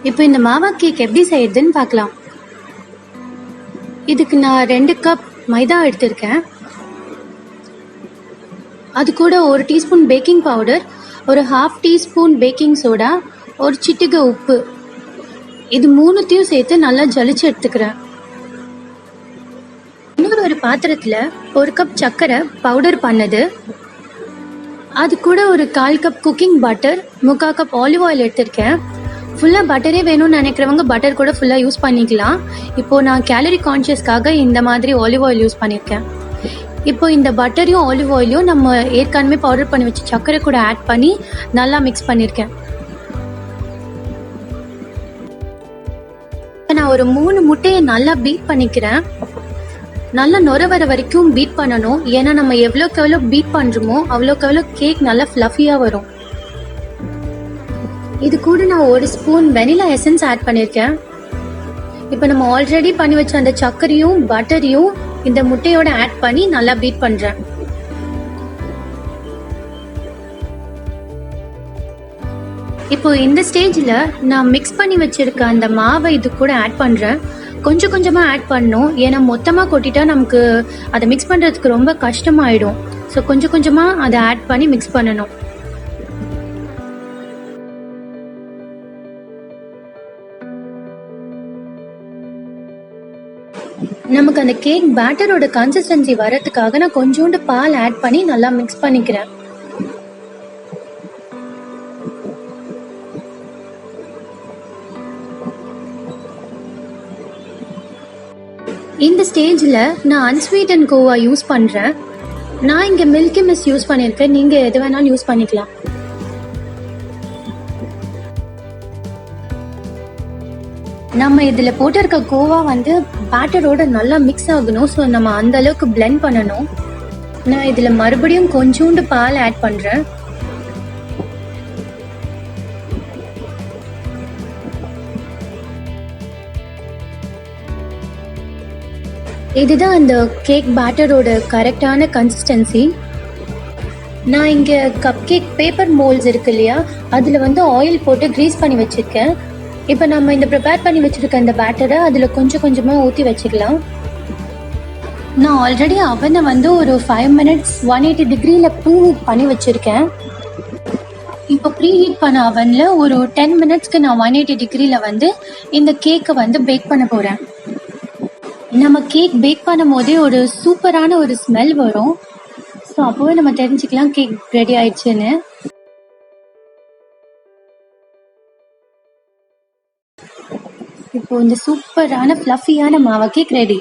இப்போ இந்த மாவா கேக் எப்படி செய்யறதுன்னு பார்க்கலாம். இதுக்கு நான் 2 கப் மைதா எடுத்திருக்கேன். அது கூட 1 டீஸ்பூன் பேக்கிங் பவுடர், ஒரு 1/2 டீஸ்பூன் பேக்கிங் சோடா, ஒரு சிட்டிகை உப்பு, இது 3த்தையும் சேர்த்து நல்லா ஜலிச்சு எடுத்துக்கிறேன். இன்னொரு ஒரு பாத்திரத்துல 1 கப் சர்க்கரை பவுடர் பண்ணது, அது கூட ஒரு 1/4 cup cooking butter, 3/4 cup olive oil எடுத்திருக்கேன். ஃபுல்லாக பட்டரே வேணும்னு நினைக்கிறவங்க பட்டர் கூட ஃபுல்லாக யூஸ் பண்ணிக்கலாம். இப்போது நான் கேலரி கான்ஷியஸ்க்காக இந்த மாதிரி ஆலிவ் ஆயில் யூஸ் பண்ணியிருக்கேன். இப்போ இந்த பட்டரையும் ஆலிவ் ஆயிலையும் நம்ம ஏற்கனவே பவுடர் பண்ணி வச்சு சர்க்கரை கூட ஆட் பண்ணி நல்லா மிக்ஸ் பண்ணியிருக்கேன். நான் ஒரு 3 முட்டையை நல்லா பீட் பண்ணிக்கிறேன். நல்லா நுர வர வரைக்கும் பீட் பண்ணணும். ஏன்னா நம்ம எவ்வளோக்கு எவ்வளோ பீட் பண்ணுறோமோ அவ்வளோக்கு எவ்வளோ கேக் நல்லா ஃப்ளஃபியாக வரும். இது கூட நான் 1 ஸ்பூன் வெனிலா எசன்ஸ் ஆட் பண்ணியிருக்கேன். இப்போ நம்ம ஆல்ரெடி பண்ணி வச்ச அந்த சர்க்கரையும் பட்டரையும் இந்த முட்டையோட ஆட் பண்ணி நல்லா பீட் பண்ணுறேன். இப்போ இந்த ஸ்டேஜில் நான் மிக்ஸ் பண்ணி வச்சிருக்க அந்த மாவை இது கூட ஆட் பண்ணுறேன். கொஞ்சம் கொஞ்சமாக ஆட் பண்ணணும். ஏன்னா மொத்தமாக கொட்டிட்டா நமக்கு அதை மிக்ஸ் பண்ணுறதுக்கு ரொம்ப கஷ்டமாயிடும். ஸோ கொஞ்சம் கொஞ்சமாக அதை ஆட் பண்ணி மிக்ஸ் பண்ணணும். நமக்கு அந்த கேக் பேட்டரோட கன்சிஸ்டன்சி வரதுக்காக நான் கொஞ்சோண்டு பால் ஆட் பண்ணி நல்லா மிக்ஸ் பண்ணிக்கிறேன். இந்த ஸ்டேஜில் நான் அன்ஸ்வீட்டன் கோவா யூஸ் பண்ணுறேன். நான் இங்கே மில்கி மிஸ் யூஸ் பண்ணியிருக்கேன். நீங்கள் எது வேணாலும் யூஸ் பண்ணிக்கலாம். நம்ம இதில் போட்டிருக்க கோவா வந்து பேட்டரோட நல்லா மிக்ஸ் ஆகணும். ஸோ நம்ம அந்த அளவுக்கு பிளெண்ட் பண்ணணும். நான் இதில் மறுபடியும் கொஞ்சோண்டு பால் ஆட் பண்ணுறேன். இதுதான் அந்த கேக் பேட்டரோட கரெக்டான கன்சிஸ்டன்சி. நான் இங்கே கப் கேக் பேப்பர் மோல்ஸ் இருக்கு இல்லையா, அதில் வந்து ஆயில் போட்டு க்ரீஸ் பண்ணி வச்சுருக்கேன். இப்போ நம்ம இந்த ப்ரிப்பேர் பண்ணி வச்சுருக்க இந்த பேட்டரை அதில் கொஞ்சம் கொஞ்சமாக ஊற்றி வச்சுக்கலாம். நான் ஆல்ரெடி அவனை வந்து ஒரு 5 மினிட்ஸ் 180 டிகிரியில் ப்ரீ ஹீட் பண்ணி வச்சுருக்கேன். இப்போ ப்ரீ ஹீட் பண்ண அவனில் ஒரு 10 மினிட்ஸ்க்கு நான் 180 டிகிரியில் வந்து இந்த கேக்கை வந்து பேக் பண்ண போகிறேன். நம்ம கேக் பேக் பண்ணும் போதே ஒரு சூப்பரான ஒரு ஸ்மெல் வரும். ஸோ அப்போவே நம்ம தெரிஞ்சுக்கலாம் கேக் ரெடி ஆயிடுச்சுன்னு. இப்போ இந்த சூப்பரான ஃப்ளஃபியான மாவா கேக் ரெடி.